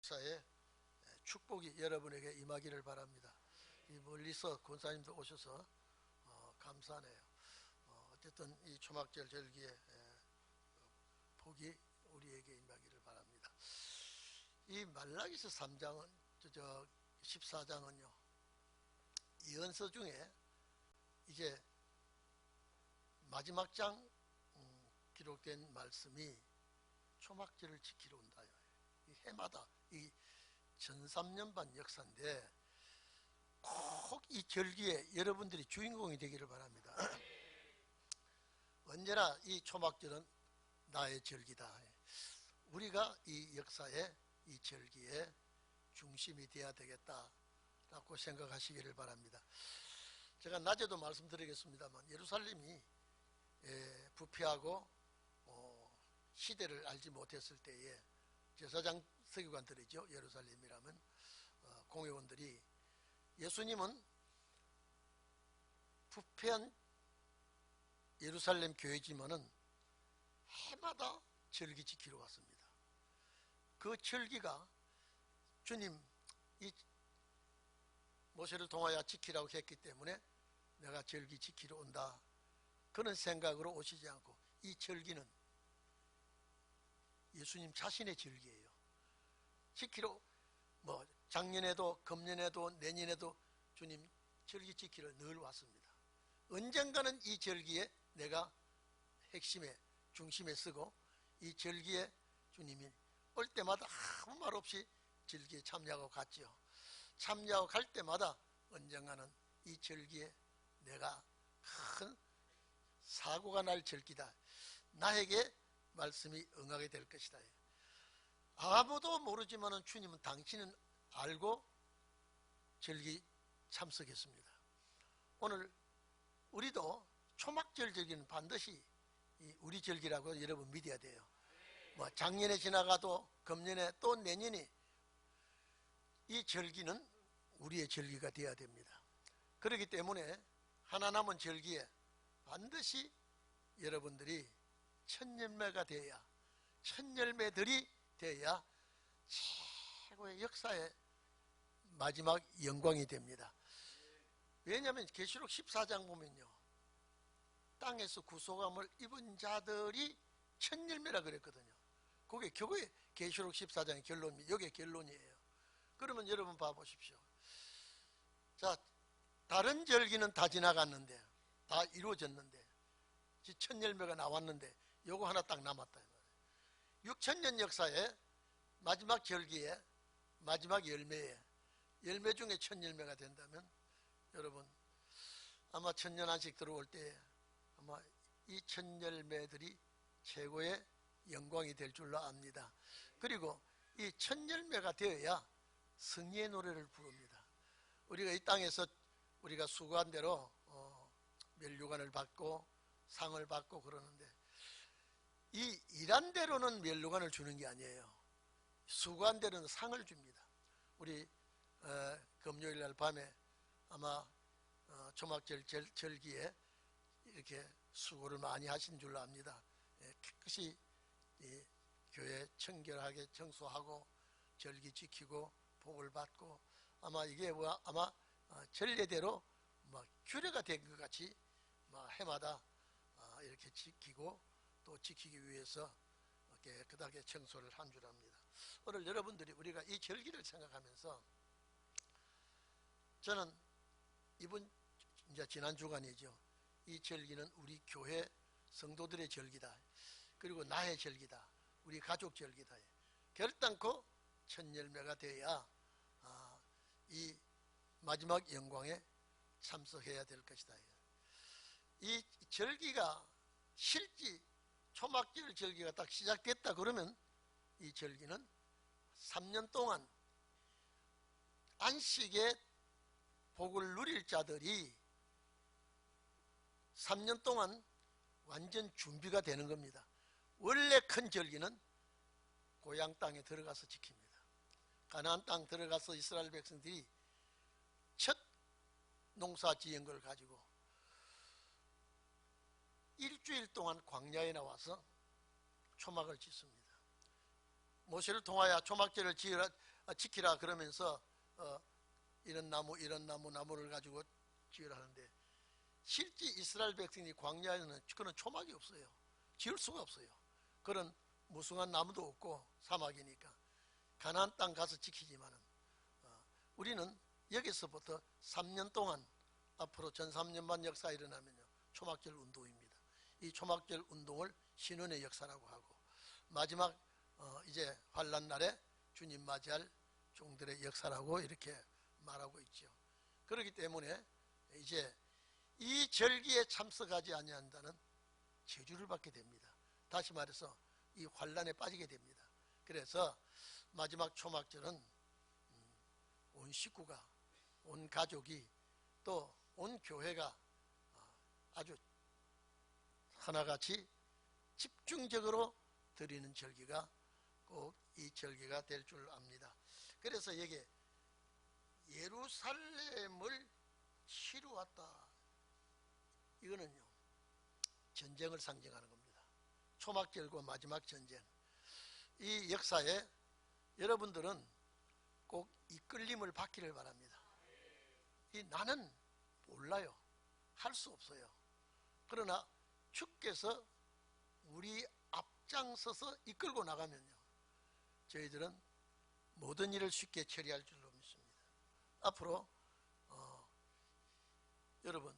역사에 축복이 여러분에게 임하기를 바랍니다. 이 멀리서 권사님도 오셔서 감사하네요. 어쨌든 이 초막절 절기에 복이 우리에게 임하기를 바랍니다. 이 말라기서 3장은 14장은요 예언서 중에 이제 마지막 장 기록된 말씀이 초막절을 지키러 온다. 이 해마다 이 1300년 역사인데 꼭 이 절기에 여러분들이 주인공이 되기를 바랍니다. 언제나 이 초막절은 나의 절기다. 우리가 이 역사에 이 절기에 중심이 되어야 되겠다라고 생각하시기를 바랍니다. 제가 낮에도 말씀드리겠습니다만 예루살렘이 부패하고 시대를 알지 못했을 때에 제사장 서기관들이죠. 예루살렘이라면 공회원들이 예수님은 부패한 예루살렘 교회지만은 해마다 절기 지키러 왔습니다. 그 절기가 주님 이 모세를 통하여 지키라고 했기 때문에 내가 절기 지키러 온다. 그런 생각으로 오시지 않고 이 절기는 예수님 자신의 절기예요. 지키러 작년에도 금년에도 내년에도 주님 절기 지키러 늘 왔습니다. 언젠가는 이 절기에 내가 핵심에 중심에 쓰고 이 절기에 주님이 올 때마다 아무 말 없이 절기에 참여하고 갔지요. 참여하고 갈 때마다 언젠가는 이 절기에 내가 큰 사고가 날 절기다. 나에게 말씀이 응하게 될 것이다. 아무도 모르지만은 주님은 당신은 알고 절기 참석했습니다. 오늘 우리도 초막절 절기는 반드시 우리 절기라고 여러분 믿어야 돼요. 작년에 지나가도 금년에 또 내년에 이 절기는 우리의 절기가 되어야 됩니다. 그렇기 때문에 하나 남은 절기에 반드시 여러분들이 첫열매가 되어야 첫열매들이 되어야 최고의 역사의 마지막 영광이 됩니다. 왜냐하면 계시록 14장 보면요 땅에서 구속함을 입은 자들이 첫열매라 그랬거든요. 그게 교회 계시록 14장의 결론입니다. 이게 결론이에요. 그러면 여러분 봐보십시오. 자, 다른 절기는 다 지나갔는데 다 이루어졌는데 첫열매가 나왔는데 요거 하나 딱 남았다. 6000년 역사에 마지막 절기에 마지막 열매에 열매 중에 첫열매가 된다면 여러분 아마 천년한식 들어올 때 아마 이 첫열매들이 최고의 영광이 될 줄로 압니다. 그리고 이 첫열매가 되어야 승리의 노래를 부릅니다. 우리가 이 땅에서 우리가 수고한 대로 멸류관을 받고 상을 받고 그러는데 이 일한 대로는 멸류관을 주는 게 아니에요. 수고한 대로는 상을 줍니다. 우리 금요일 날 밤에 아마 초막절 절기에 이렇게 수고를 많이 하신 줄로 압니다. 깨끗이 교회 청결하게 청소하고 절기 지키고 복을 받고 아마 이게 아마 전례대로 규례가 된 것 같이 해마다 이렇게 지키고 또 지키기 위해서 깨끗하게 청소를 한 줄 압니다. 오늘 여러분들이 우리가 이 절기를 생각하면서 저는 이번 이제 지난 주간이죠. 이 절기는 우리 교회 성도들의 절기다. 그리고 나의 절기다. 우리 가족 절기다. 결단코 첫열매가 되어야 이 마지막 영광에 참석해야 될 것이다. 이 절기가 실지 초막절 절기가 딱 시작됐다 그러면 이 절기는 3년 동안 안식의 복을 누릴 자들이 3년 동안 완전 준비가 되는 겁니다. 원래 큰 절기는 고향 땅에 들어가서 지킵니다. 가나안 땅 들어가서 이스라엘 백성들이 첫 농사 지은 걸 가지고 일주일 동안 광야에 나와서 초막을 짓습니다. 모세를 통하여 초막절을 지으라 지키라 그러면서 이런 나무를 가지고 지으라 하는데, 실제 이스라엘 백성이 광야에는 그런 초막이 없어요. 지을 수가 없어요. 그런 무성한 나무도 없고 사막이니까. 가나안 땅 가서 지키지만은 우리는 여기서부터 3년 동안, 앞으로 전 3년 반 역사 일어나면요, 초막절 운동입니다. 이 초막절 운동을 신원의 역사라고 하고, 마지막 이제 환란 날에 주님 맞이할 종들의 역사라고 이렇게 말하고 있죠. 그렇기 때문에 이제 이 절기에 참석하지 아니한다는 저주를 받게 됩니다. 다시 말해서 이 환란에 빠지게 됩니다. 그래서 마지막 초막절은 온 식구가, 온 가족이, 또 온 교회가 아주 하나같이 집중적으로 드리는 절기가 꼭 이 절기가 될 줄 압니다. 그래서 여기 예루살렘을 치러 왔다, 이거는요 전쟁을 상징하는 겁니다. 초막절과 마지막 전쟁. 이 역사에 여러분들은 꼭 이끌림을 받기를 바랍니다. 나는 몰라요. 할 수 없어요. 그러나 주께서 우리 앞장서서 이끌고 나가면요, 저희들은 모든 일을 쉽게 처리할 줄로 믿습니다. 앞으로 여러분,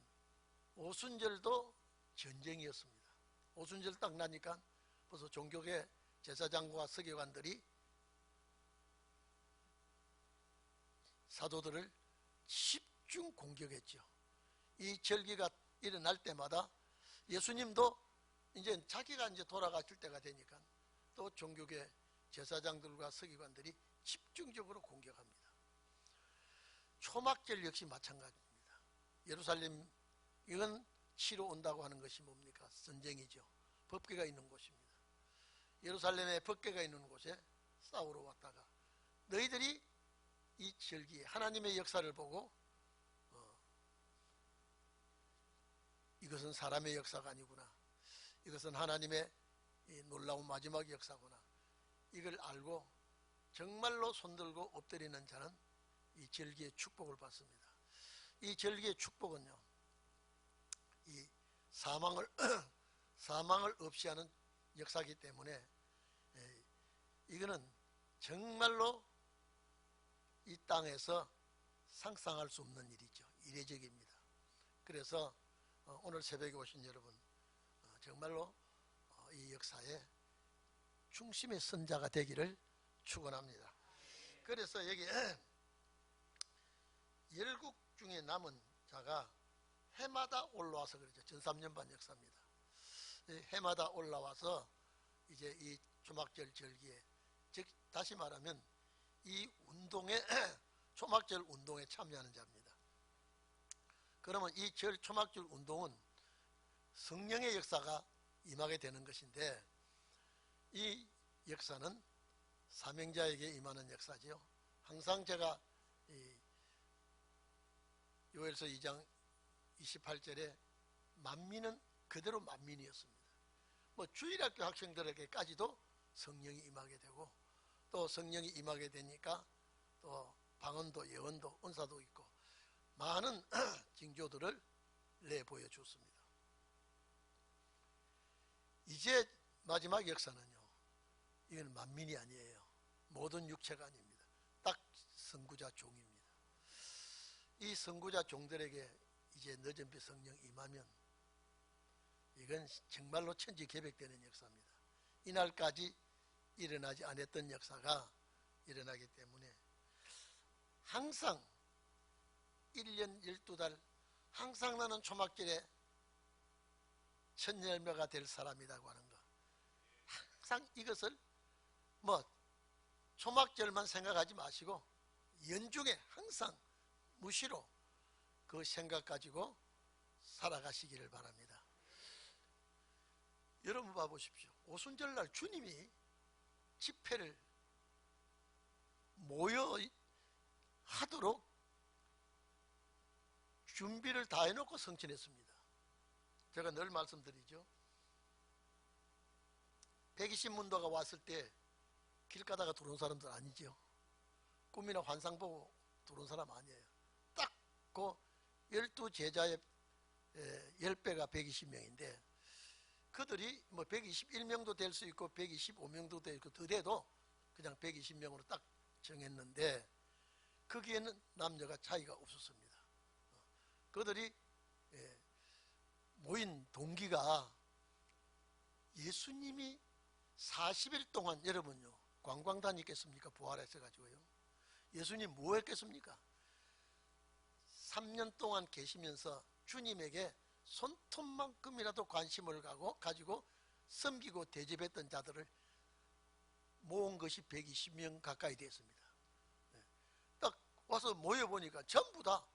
오순절도 전쟁이었습니다. 오순절 딱 나니까 벌써 종교계 제사장과 서기관들이 사도들을 집중 공격했죠. 이 절기가 일어날 때마다 예수님도 이제 자기가 이제 돌아가실 때가 되니까 또 종교계 제사장들과 서기관들이 집중적으로 공격합니다. 초막절 역시 마찬가지입니다. 예루살렘, 이건 치러 온다고 하는 것이 뭡니까? 전쟁이죠. 법궤가 있는 곳입니다. 예루살렘에 법궤가 있는 곳에 싸우러 왔다가 너희들이 이 절기에 하나님의 역사를 보고 이것은 사람의 역사가 아니구나, 이것은 하나님의 이 놀라운 마지막 역사구나, 이걸 알고 정말로 손들고 엎드리는 자는 이 절기의 축복을 받습니다. 이 절기의 축복은요, 이 사망을 없이 하는 역사이기 때문에 이거는 정말로 이 땅에서 상상할 수 없는 일이죠. 이례적입니다. 그래서 오늘 새벽에 오신 여러분, 정말로 이 역사의 중심의 선자가 되기를 축원합니다. 그래서 여기 열국 중에 남은 자가 해마다 올라와서 그러죠. 전 3년 반 역사입니다. 해마다 올라와서 이제 이 초막절 절기에, 즉 다시 말하면 이 운동에 초막절 운동에 참여하는 자입니다. 그러면 이 초막절 운동은 성령의 역사가 임하게 되는 것인데, 이 역사는 사명자에게 임하는 역사지요. 항상 제가 요엘서 2장 28절에 만민은 그대로 만민이었습니다. 뭐 주일학교 학생들에게까지도 성령이 임하게 되고, 또 성령이 임하게 되니까 또 방언도 예언도 은사도 있고 많은 징조들을 내보여 줬습니다. 이제 마지막 역사는요, 이건 만민이 아니에요. 모든 육체가 아닙니다. 딱 선구자 종입니다. 이 선구자 종들에게 이제 늦은 비 성령 임하면 이건 정말로 천지개벽되는 역사입니다. 이날까지 일어나지 않았던 역사가 일어나기 때문에 항상 1년 12달 항상 나는 초막절에 첫 열매가 될 사람이라고 하는 것, 항상 이것을 뭐 초막절만 생각하지 마시고 연중에 항상 무시로 그 생각 가지고 살아가시기를 바랍니다. 여러분 봐보십시오. 오순절날 주님이 집회를 모여 하도록 준비를 다 해놓고 성천했습니다. 제가 늘 말씀드리죠. 120문도가 왔을 때 길 가다가 들어온 사람들 아니죠. 꿈이나 환상 보고 들어온 사람 아니에요. 딱 그 12제자의 10배가 120명인데 그들이 뭐 121명도 될 수 있고 125명도 될 수 있고 더 돼도 그냥 120명으로 딱 정했는데 거기에는 남녀가 차이가 없었습니다. 그들이 모인 동기가 예수님이 40일 동안 여러분요 관광 다녔겠습니까? 부활하셔가지고요. 예수님 뭐 했겠습니까? 3년 동안 계시면서 주님에게 손톱만큼이라도 관심을 가지고 섬기고 대접했던 자들을 모은 것이 120명 가까이 되었습니다. 딱 와서 모여보니까 전부 다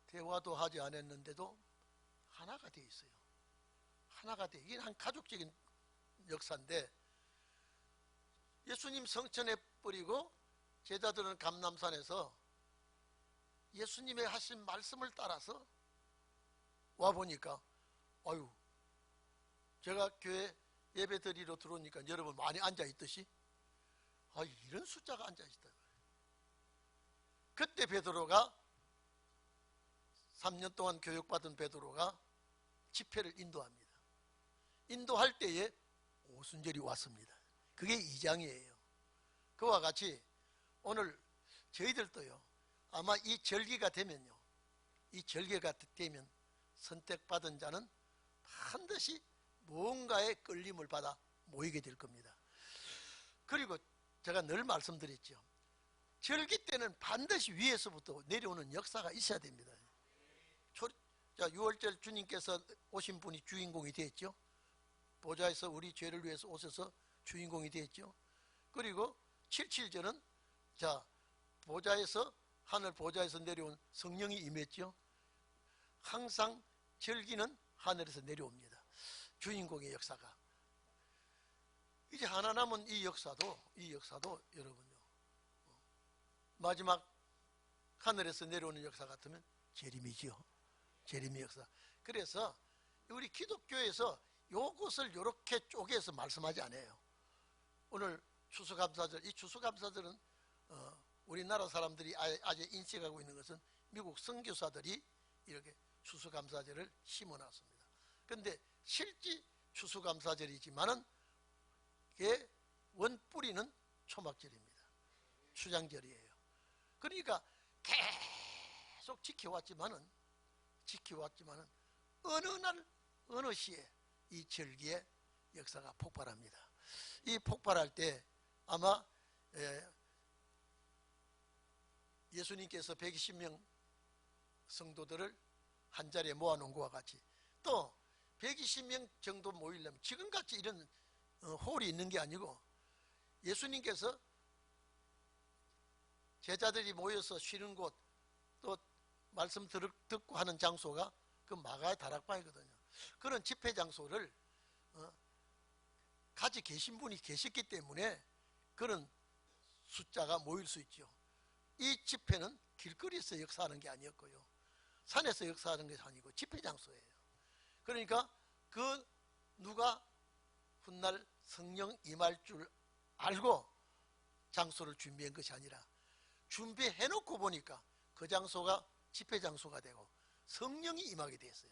대화도 하지 않았는데도 하나가 되어 있어요. 하나가 되어, 이게 한 가족적인 역사인데 예수님 성천에 뿌리고 제자들은 감람산에서 예수님의 하신 말씀을 따라서 와보니까 아유 제가 교회 예배 드리러 들어오니까 여러분 많이 앉아있듯이 이런 숫자가 앉아있다. 그때 베드로가 3년 동안 교육받은 베드로가 집회를 인도합니다. 인도할 때에 오순절이 왔습니다. 그게 2장이에요. 그와 같이 오늘 저희들도요 아마 이 절기가 되면요 이 절기가 되면 선택받은 자는 반드시 무언가의 끌림을 받아 모이게 될 겁니다. 그리고 제가 늘 말씀드렸죠. 절기 때는 반드시 위에서부터 내려오는 역사가 있어야 됩니다. 자, 6월절 주님께서 오신 분이 주인공이 됐죠. 보좌에서 우리 죄를 위해서 오셔서 주인공이 됐죠. 그리고 77절은 자 보좌에서 하늘 보좌에서 내려온 성령이 임했죠. 항상 절기는 하늘에서 내려옵니다. 주인공의 역사가. 이제 하나 남은 이 역사도 여러분요 마지막 하늘에서 내려오는 역사 같으면 재림이지요. 재림의 역사. 그래서 우리 기독교에서 요것을 이렇게 쪼개서 말씀하지 않아요. 오늘 추수감사절, 이 추수감사절은 우리나라 사람들이 아주 인식하고 있는 것은 미국 선교사들이 이렇게 추수감사절을 심어놨습니다. 그런데 실제 추수감사절이지만은 그 원뿌리는 초막절입니다. 추장절이에요. 그러니까 계속 지켜왔지만은 어느 날 어느 시에 이 절기의 역사가 폭발합니다. 이 폭발할 때 아마 예수님께서 120명 성도들을 한 자리에 모아놓은 것과 같이 또 120명 정도 모이려면 지금같이 이런 홀이 있는 게 아니고 예수님께서 제자들이 모여서 쉬는 곳 또 말씀 듣고 하는 장소가 그 마가의 다락방이거든요. 그런 집회 장소를 가지 계신 분이 계셨기 때문에 그런 숫자가 모일 수 있죠. 이 집회는 길거리에서 역사하는 게 아니었고요. 산에서 역사하는 것이 아니고 집회 장소예요. 그러니까 그 누가 훗날 성령 임할 줄 알고 장소를 준비한 것이 아니라 준비해놓고 보니까 그 장소가 집회 장소가 되고 성령이 임하게 됐어요.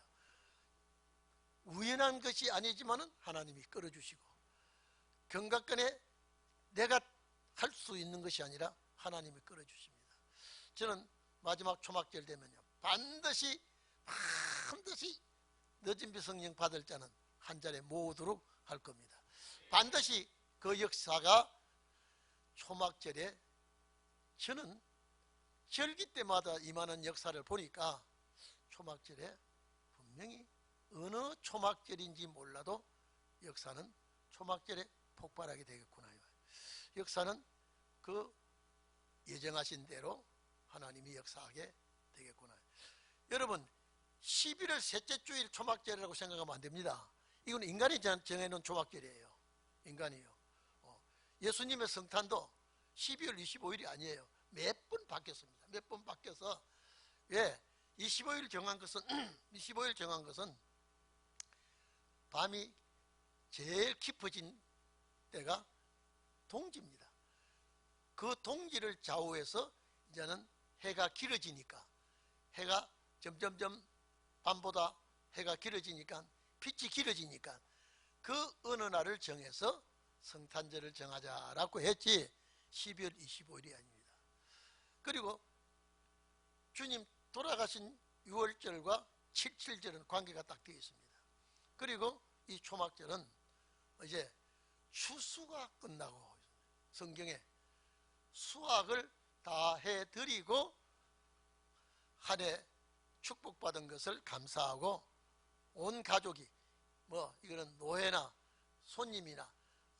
우연한 것이 아니지만은 하나님이 끌어주시고 경각근에 내가 할 수 있는 것이 아니라 하나님이 끌어주십니다. 저는 마지막 초막절 되면요 반드시 늦은 비 성령 받을 자는 한 자리에 모으도록 할 겁니다. 반드시 그 역사가 초막절에 저는 절기 때마다 임하는 역사를 보니까 초막절에 분명히 어느 초막절인지 몰라도 역사는 초막절에 폭발하게 되겠구나. 역사는 그 예정하신 대로 하나님이 역사하게 되겠구나. 여러분 11월 셋째 주일 초막절이라고 생각하면 안 됩니다. 이건 인간이 정해놓은 초막절이에요. 인간이요. 예수님의 성탄도 12월 25일이 아니에요. 몇 번 바뀌었습니다. 몇 번 바뀌어서 왜 25일 정한 것은 밤이 제일 깊어진 때가 동지입니다. 그 동지를 좌우해서 이제는 해가 길어지니까, 해가 점점점 밤보다 해가 길어지니까, 빛이 길어지니까 그 어느 날을 정해서 성탄절을 정하자라고 했지 12월 25일이 아닙니다. 그리고 주님 돌아가신 6월절과 7.7절은 관계가 딱 되어 있습니다. 그리고 이 초막절은 이제 추수가 끝나고 성경에 수확을 다 해드리고 한 해 축복받은 것을 감사하고 온 가족이 이거는 노예나 손님이나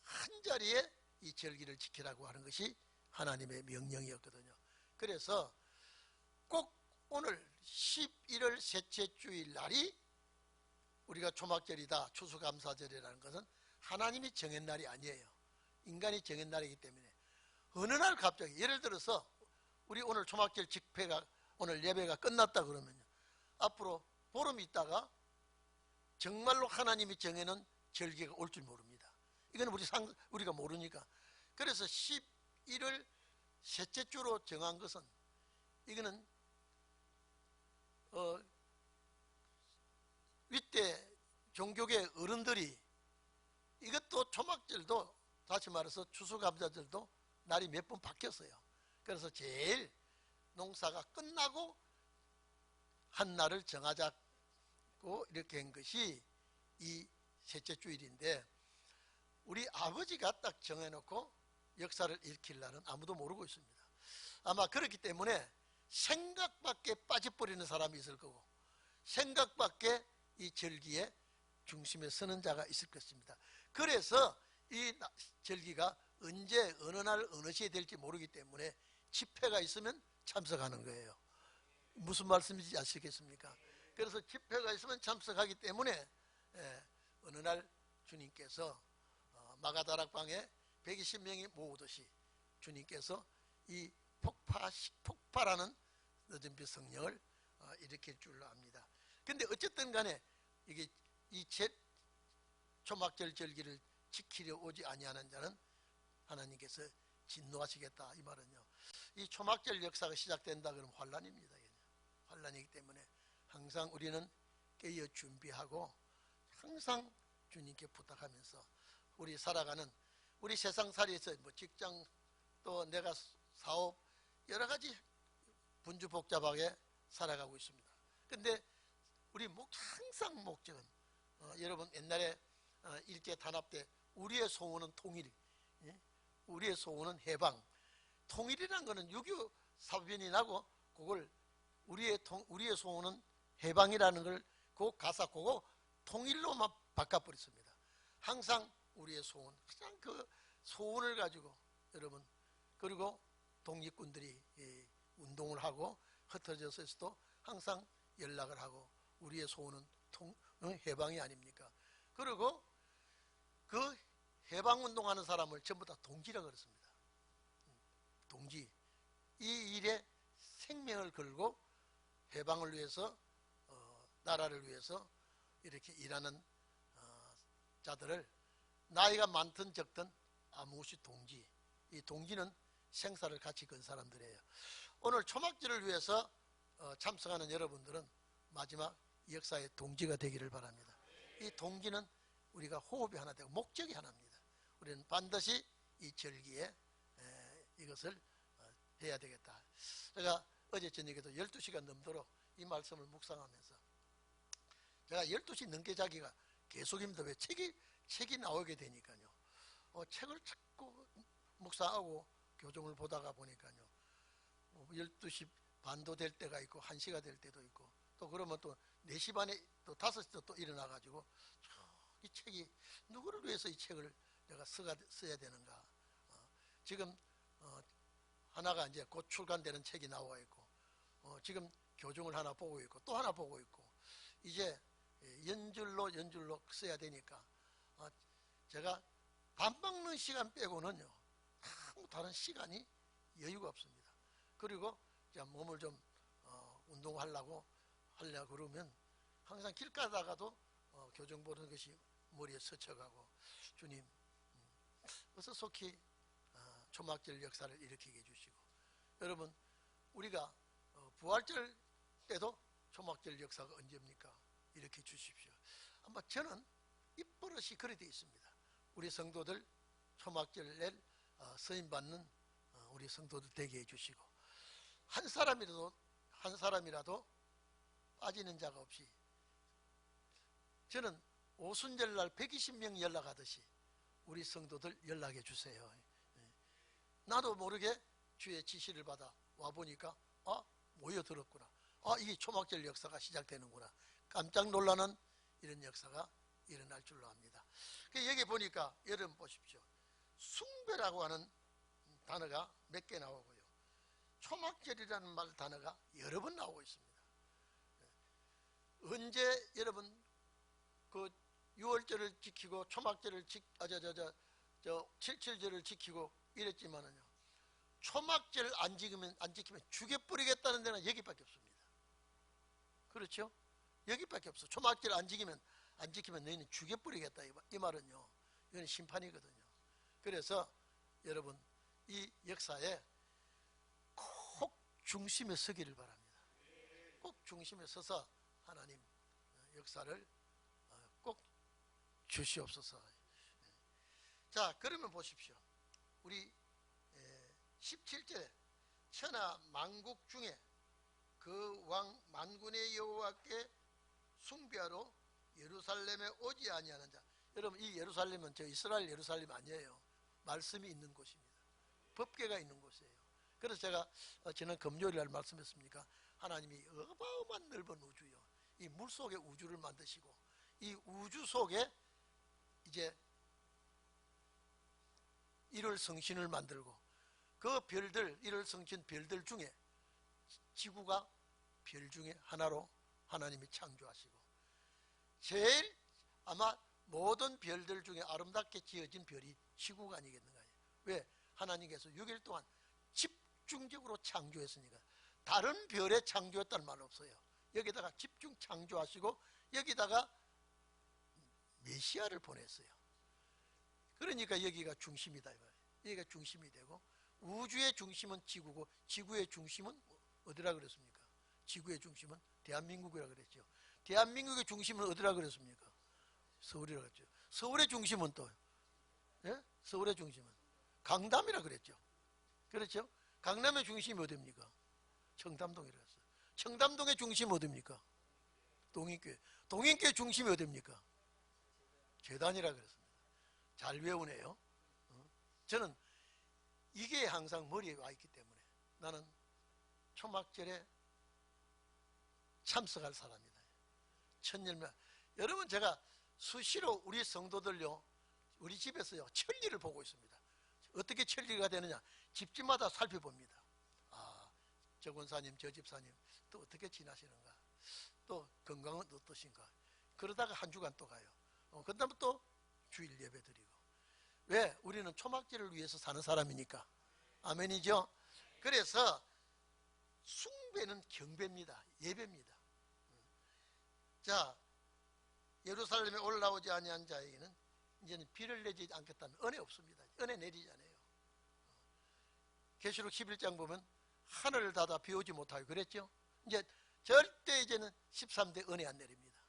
한자리에 이 절기를 지키라고 하는 것이 하나님의 명령이었거든요. 그래서 꼭 오늘 11월 셋째 주일 날이 우리가 초막절이다, 추수감사절이라는 것은 하나님이 정한 날이 아니에요. 인간이 정한 날이기 때문에 어느 날 갑자기, 예를 들어서 우리 오늘 초막절 집회가, 오늘 예배가 끝났다 그러면요, 앞으로 보름 있다가 정말로 하나님이 정해놓은 절기가 올 줄 모릅니다. 이건 우리가 모르니까. 그래서 11월 셋째 주로 정한 것은, 이거는 윗대 종교계 어른들이, 이것도 초막절도 다시 말해서 추수감사절도 날이 몇 번 바뀌었어요. 그래서 제일 농사가 끝나고 한 날을 정하자고 이렇게 한 것이 이 셋째 주일인데, 우리 아버지가 딱 정해놓고 역사를 일으킬 날은 아무도 모르고 있습니다. 아마 그렇기 때문에 생각밖에 빠져버리는 사람이 있을 거고, 생각밖에 이 절기의 중심에 서는 자가 있을 것입니다. 그래서 이 절기가 언제 어느 날 어느 시에 될지 모르기 때문에 집회가 있으면 참석하는 거예요. 무슨 말씀인지 아시겠습니까? 그래서 집회가 있으면 참석하기 때문에 어느 날 주님께서 마가다락방에 120명이 모으듯이 주님께서 이 폭발하는 늦은빛 성령을 일으킬 줄로 압니다. 근데 어쨌든 간에 이게 이 초막절 절기를 지키려 오지 아니하는 자는 하나님께서 진노하시겠다, 이 말은요, 이 초막절 역사가 시작된다 그러면 환란입니다. 환란이기 때문에 항상 우리는 깨어 준비하고 항상 주님께 부탁하면서 우리 살아가는, 우리 세상살이에서 직장, 또 내가 사업, 여러 가지 분주복잡하게 살아가고 있습니다. 근데 우리 항상 목적은, 여러분 옛날에 일제 단합 때 우리의 소원은 통일, 우리의 소원은 해방. 통일이라는 것은 6.25 사변이 나고 그걸 우리의 소원은 해방이라는 걸, 그 가사 그거 통일로만 바꿔버렸습니다. 항상 우리의 소원, 그냥 그 소원을 가지고 여러분, 그리고 독립군들이 운동을 하고 흩어져서 있어도 항상 연락을 하고, 우리의 소원은 해방이 아닙니까? 그리고 그 해방운동하는 사람을 전부 다 동지라고 그랬습니다. 동지. 이 일에 생명을 걸고 해방을 위해서, 나라를 위해서 이렇게 일하는 자들을 나이가 많든 적든 아무것이 동지. 이 동지는 생사를 같이 건 사람들이에요. 오늘 초막절을 위해서 참석하는 여러분들은 마지막 역사의 동지가 되기를 바랍니다. 이 동지는 우리가 호흡이 하나 되고 목적이 하나입니다. 우리는 반드시 이 절기에 이것을 해야 되겠다. 제가 어제 저녁에도 12시간 넘도록 이 말씀을 묵상하면서, 제가 12시 넘게 자기가 계속입니다. 왜? 책이 나오게 되니까요. 책을 자꾸 묵상하고 교정을 보다가 보니까요, 12시 반도 될 때가 있고 1시가 될 때도 있고, 또 그러면 또 4시 반에 또 5시도 또 일어나가지고 이 책이, 누구를 위해서 이 책을 내가 써야 되는가. 지금 하나가 이제 곧 출간되는 책이 나와 있고, 지금 교정을 하나 보고 있고 또 하나 보고 있고, 이제 연줄로 써야 되니까 제가 밥 먹는 시간 빼고는요 아무 다른 시간이 여유가 없습니다. 그리고 몸을 좀 운동하려고 그러면 항상 길 가다가도 교정 보는 것이 머리에 스쳐가고, 주님 어서 속히 초막절 역사를 일으키게 해주시고, 여러분 우리가 부활절 때도 초막절 역사가 언제입니까? 이렇게 주십시오. 아마 저는 입버릇이 그래 되어 있습니다. 우리 성도들 초막절 날 서임받는 우리 성도들 되게 해주시고, 한 사람이라도 빠지는 자가 없이, 저는 오순절날 120명 연락하듯이 우리 성도들 연락해 주세요. 나도 모르게 주의 지시를 받아 와보니까 모여들었구나, 이게 초막절 역사가 시작되는구나, 깜짝 놀라는 이런 역사가 일어날 줄로 압니다. 여기 보니까 여러분 보십시오. 숭배라고 하는 단어가 몇 개 나오고요, 초막절이라는 말 단어가 여러 번 나오고 있습니다. 언제 여러분 그 6월절을 지키고 초막절을 칠칠절을 지키고 이랬지만은요, 초막절 안 지키면 죽여버리겠다는 데는 여기밖에 없습니다. 그렇죠? 여기밖에 없어. 초막절 안 지키면 너희는 죽여버리겠다, 이 말은요, 이건 심판이거든요. 그래서 여러분 이 역사에 꼭 중심에 서기를 바랍니다. 꼭 중심에 서서 하나님 역사를 꼭 주시옵소서. 자, 그러면 보십시오. 우리 17절에 천하 만국 중에 그 왕 만군의 여호와께 숭배하러 예루살렘에 오지 아니하는 자. 여러분 이 예루살렘은 저 이스라엘 예루살렘 아니에요. 말씀이 있는 곳입니다. 법궤가 있는 곳이에요. 그래서 제가 지난 금요일날 말씀했습니까? 하나님이 어마어마한 넓은 우주요, 이 물속에 우주를 만드시고, 이 우주 속에 이제 일월 성신을 만들고, 그 별들, 일월 성신 별들 중에 지구가 별 중에 하나로 하나님이 창조하시고, 제일 아마 모든 별들 중에 아름답게 지어진 별이 지구가 아니겠는가. 왜? 하나님께서 6일 동안 집중적으로 창조했으니까. 다른 별에 창조했다는 말 없어요. 여기다가 집중 창조하시고 여기다가 메시아를 보냈어요. 그러니까 여기가 중심이다, 여기가 중심이 되고, 우주의 중심은 지구고, 지구의 중심은 어디라 그랬습니까? 지구의 중심은 대한민국이라 그랬죠. 대한민국의 중심은 어디라 그랬습니까? 서울이라 그랬죠. 서울의 중심은 또, 예? 서울의 중심은 강남이라 그랬죠. 그렇죠? 강남의 중심이 어디입니까? 청담동이라 했어요. 청담동의 중심이 어디입니까? 동인교회. 동인교회 중심이 어디입니까? 재단이라 그랬습니다. 잘 외우네요. 저는 이게 항상 머리에 와 있기 때문에 나는 초막절에 참석할 사람이다. 천일면, 여러분 제가 수시로 우리 성도들요, 우리 집에서요 천리를 보고 있습니다. 어떻게 천리가 되느냐, 집집마다 살펴봅니다. 저 권사님, 저 집사님 또 어떻게 지나시는가, 또 건강은 어떠신가. 그러다가 한 주간 또 가요. 그 다음에 또 주일 예배 드리고. 왜? 우리는 초막절을 위해서 사는 사람이니까. 아멘이죠? 그래서 숭배는 경배입니다. 예배입니다. 자, 예루살렘에 올라오지 아니한 자에게는 이제는 비를 내지 않겠다는 은혜 없습니다. 은혜 내리지 않아요. 계시록 11장 보면 하늘을 닫아 비 오지 못하고 그랬죠. 이제 절대 이제는 13대 은혜 안 내립니다.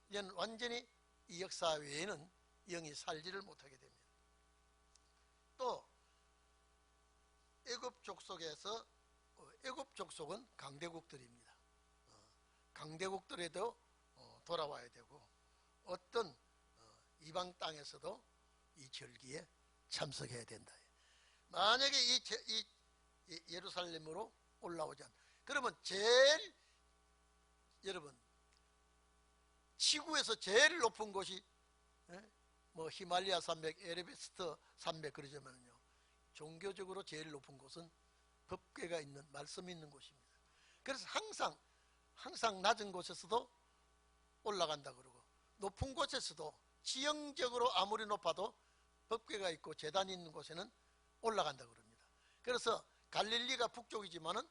이제는 완전히 이 역사 외에는 영이 살지를 못하게 됩니다. 또 애굽 족속에서 애굽 족속은 강대국들입니다. 강대국들에도 돌아와야 되고, 어떤 이방 땅에서도 이 절기에 참석해야 된다. 만약에 이 예루살렘으로 올라오지 않, 그러면 제일, 여러분 지구에서 제일 높은 곳이 뭐 히말리아 산맥, 에베레스트 산맥 그러자면요, 종교적으로 제일 높은 곳은 법궤가 있는, 말씀이 있는 곳입니다. 그래서 항상 낮은 곳에서도 올라간다 그러고, 높은 곳에서도 지형적으로 아무리 높아도 법궤가 있고 제단이 있는 곳에는 올라간다 그럽니다. 그래서 갈릴리가 북쪽이지만은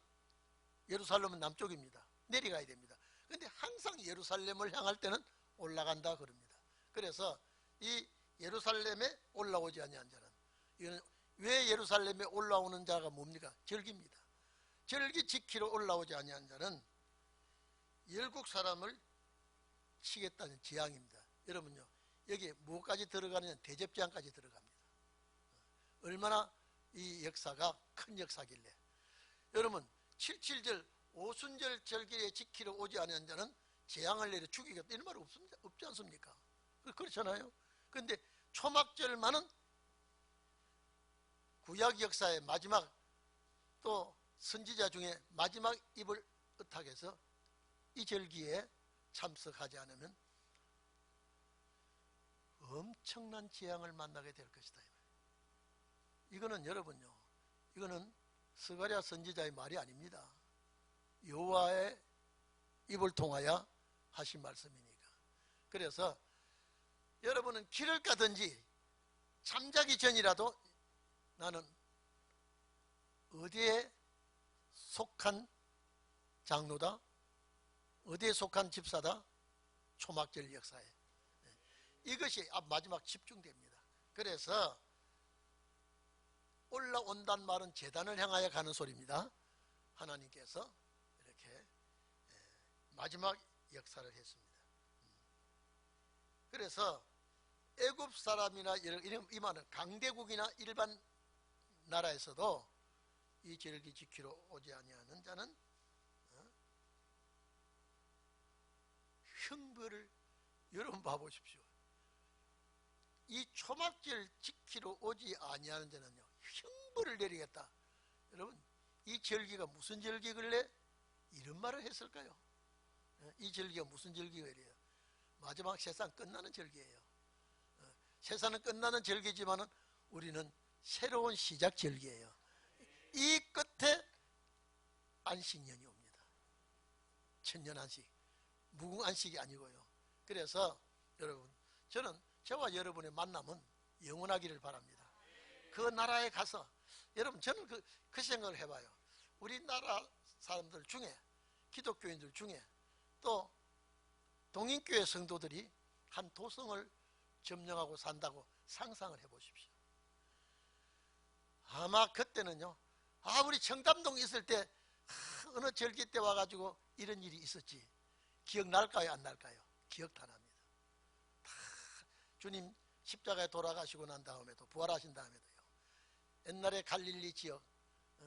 예루살렘은 남쪽입니다. 내려가야 됩니다. 그런데 항상 예루살렘을 향할 때는 올라간다 그럽니다. 그래서 이 예루살렘에 올라오지 아니한 자는, 이거는 왜 예루살렘에 올라오는 자가 뭡니까? 절기입니다. 절기 지키러 올라오지 아니한 자는 열국 사람을 치겠다는 재앙입니다. 여러분요, 여기에 무엇까지 들어가느냐? 대접재앙까지 들어갑니다. 얼마나 이 역사가 큰 역사길래. 여러분, 77절 오순절 절기에 지키러 오지 않은 자는 재앙을 내려 죽이겠다, 이런 말 없지 않습니까? 그렇잖아요. 그런데 초막절만은 구약 역사의 마지막, 또 선지자 중에 마지막 입을 의탁해서 이 절기에 참석하지 않으면 엄청난 재앙을 만나게 될 것이다. 이거는 여러분요, 이거는 스가랴 선지자의 말이 아닙니다. 여호와의 입을 통하여 하신 말씀이니까. 그래서 여러분은 길을 가든지 잠자기 전이라도 나는 어디에 속한 장로다, 어디에 속한 집사다, 초막절 역사에 이것이 마지막 집중됩니다. 그래서 올라온단 말은 제단을 향하여 가는 소리입니다. 하나님께서 이렇게 마지막 역사를 했습니다. 그래서 애굽 사람이나 이 말은 강대국이나 일반 나라에서도 이 절기 지키러 오지 아니하는 자는 형벌을, 여러분 봐보십시오. 이 초막절 지키러 오지 아니하는 자는요, 형벌을 내리겠다. 여러분, 이 절기가 무슨 절기길래 이런 말을 했을까요? 이 절기가 무슨 절기예요? 마지막 세상 끝나는 절기예요. 세상은 끝나는 절기지만은 우리는 새로운 시작 절기예요. 이 끝에 안식년이 옵니다. 천년안식, 무궁안식이 아니고요. 그래서 여러분, 저는 저와 여러분의 만남은 영원하기를 바랍니다. 그 나라에 가서, 여러분, 저는 그 생각을 해봐요. 우리나라 사람들 중에, 기독교인들 중에 또 동인교회 성도들이 한 도성을 점령하고 산다고 상상을 해보십시오. 아마 그때는요, 우리 청담동 있을 때 어느 절기 때 와가지고 이런 일이 있었지, 기억날까요, 안 날까요? 기억 다 납니다. 다 주님 십자가에 돌아가시고 난 다음에도, 부활하신 다음에도요, 옛날에 갈릴리 지역,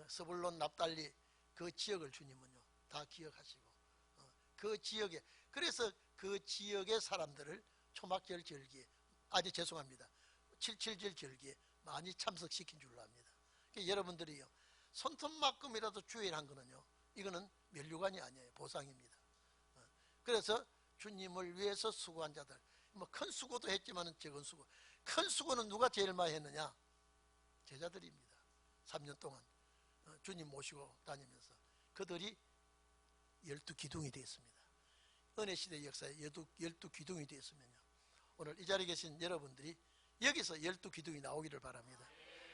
스불론, 납달리 그 지역을 주님은요 다 기억하시고, 그 지역에, 그래서 그 지역의 사람들을 초막절 절기에, 죄송합니다, 77절 절기에 많이 참석시킨 줄로 압니다. 그러니까 여러분들이요, 손톱만큼이라도 주의한 거는요, 이거는 면류관이 아니에요, 보상입니다. 그래서 주님을 위해서 수고한 자들, 뭐 큰 수고도 했지만 적은 수고, 큰 수고는 누가 제일 많이 했느냐? 제자들입니다. 3년 동안 주님 모시고 다니면서 그들이 12기둥이 되었습니다. 은혜시대 역사에 12기둥이 되었으면요, 오늘 이 자리에 계신 여러분들이 여기서 12기둥이 나오기를 바랍니다.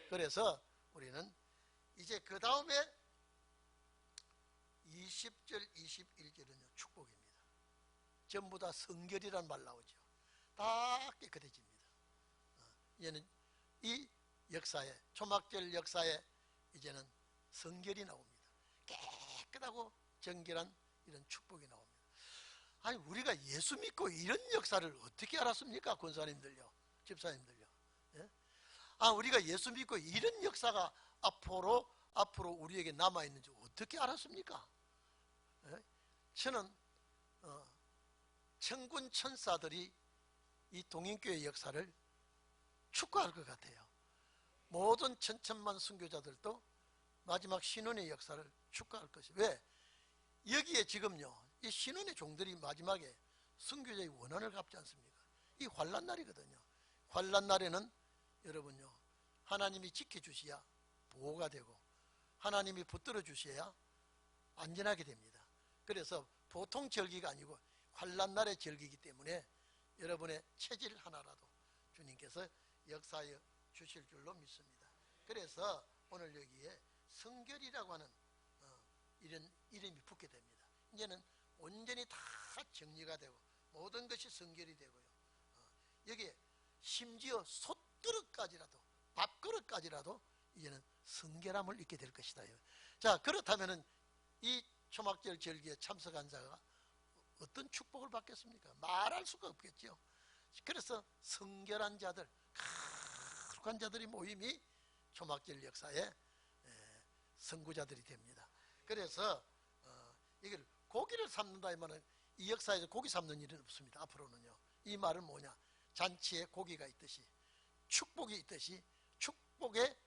그래서 우리는 이제 그 다음에 20절, 21절은요 축복입니다. 전부 다 성결이란 말 나오죠. 다 깨끗해집니다. 이제는 이 역사에, 초막절 역사에 이제는 성결이 나옵니다. 깨끗하고 정결한 이런 축복이 나옵니다. 아니, 우리가 예수 믿고 이런 역사를 어떻게 알았습니까? 권사님들요, 집사님들요. 예? 우리가 예수 믿고 이런 역사가 앞으로 우리에게 남아있는지 어떻게 알았습니까? 예? 저는 천군 천사들이 이 동인교회 역사를 축하할 것 같아요. 모든 천천만 선교자들도 마지막 신혼의 역사를 축하할 것이. 왜? 여기에 지금요, 이 신혼의 종들이 마지막에 선교자의 원한을 갚지 않습니까? 이 환난날이거든요. 환난날에는 여러분요, 하나님이 지켜주셔야 보호가 되고, 하나님이 붙들어 주셔야 안전하게 됩니다. 그래서 보통 절기가 아니고 환난날의 절기이기 때문에 여러분의 체질 하나라도 주님께서 역사에 주실 줄로 믿습니다. 그래서 오늘 여기에 성결이라고 하는 이런 이름이 붙게 됩니다. 이제는 온전히 다 정리가 되고 모든 것이 성결이 되고요, 여기에 심지어 솥그릇까지라도, 밥그릇까지라도 이제는 성결함을 잊게 될 것이다. 자, 그렇다면은 이 초막절 절기에 참석한 자가 어떤 축복을 받겠습니까? 말할 수가 없겠죠. 그래서 성결한 자들, 거룩한 자들이 모임이 초막절 역사의 선구자들이 됩니다. 그래서 이걸 고기를 삶는다 하면은 이 역사에서 고기 삶는 일은 없습니다. 앞으로는요. 이 말은 뭐냐? 잔치에 고기가 있듯이 축복이 있듯이 축복의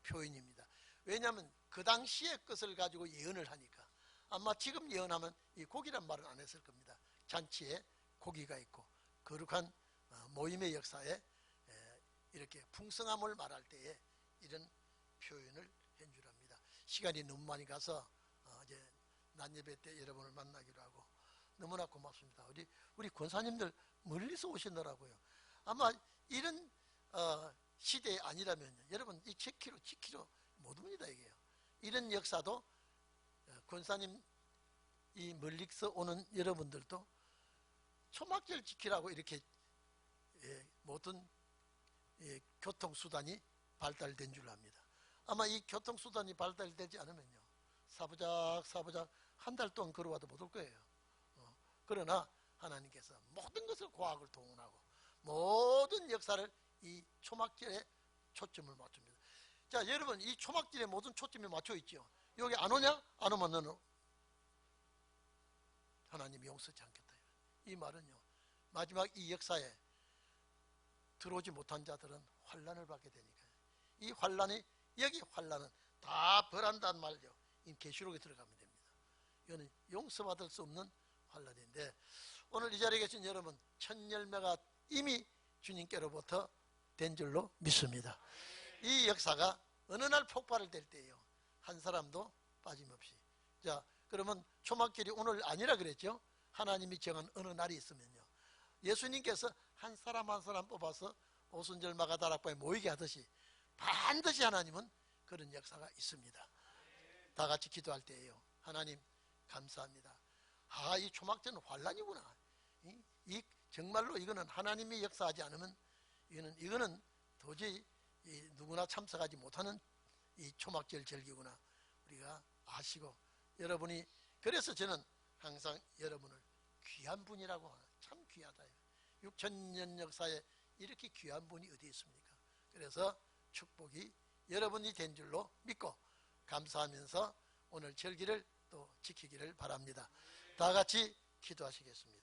표현입니다. 왜냐하면 그 당시의 것을 가지고 예언을 하니까 아마 지금 예언하면 이 고기란 말은 안 했을 겁니다. 잔치에 고기가 있고 거룩한 모임의 역사에 이렇게 풍성함을 말할 때에 이런 표현을 한 줄 압니다. 시간이 너무 많이 가서 이제 낮예배 때 여러분을 만나기로 하고 너무나 고맙습니다. 우리 권사님들 멀리서 오시느라고요. 아마 이런 시대에 아니라면요. 여러분 이 지키러 못 옵니다. 이게요. 이런 역사도 권사님 이 멀리서 오는 여러분들도 초막절 지키라고 이렇게 모든 교통수단이 발달된 줄 압니다. 아마 이 교통수단이 발달되지 않으면요. 사부작 한 달 동안 걸어와도 못 올 거예요. 그러나 하나님께서 모든 것을 과학을 동원하고 모든 역사를 이 초막절에 초점을 맞춥니다. 자, 여러분 이 초막절에 모든 초점이 맞춰 있죠. 여기 안 오냐? 안 오면 너는 하나님이 용서치 않겠다. 이 말은요. 마지막 이 역사에 들어오지 못한 자들은 환난을 받게 되니까요. 이 환난이 여기 환난은 다 벌한다는 말이요. 이 계시록에 들어가면 됩니다. 이거는 용서받을 수 없는 환난인데 오늘 이 자리에 계신 여러분 첫 열매가 이미 주님께로부터 된 줄로 믿습니다. 이 역사가 어느 날 폭발을 될 때예요. 한 사람도 빠짐없이. 자, 그러면 초막절이 오늘 아니라 그랬죠. 하나님이 정한 어느 날이 있으면요. 예수님께서 한 사람 한 사람 뽑아서 오순절 마가다락방에 모이게 하듯이 반드시 하나님은 그런 역사가 있습니다. 다 같이 기도할 때예요. 하나님 감사합니다. 이 초막절은 환난이구나. 정말로 이거는 하나님이 역사하지 않으면 이거는 도저히 누구나 참석하지 못하는 이 초막절 절기구나. 우리가 아시고 여러분이 그래서 저는 항상 여러분을 귀한 분이라고 하나. 참 귀하다. 6,000년 역사에 이렇게 귀한 분이 어디 있습니까? 그래서 축복이 여러분이 된 줄로 믿고 감사하면서 오늘 절기를 또 지키기를 바랍니다. 다 같이 기도하시겠습니다.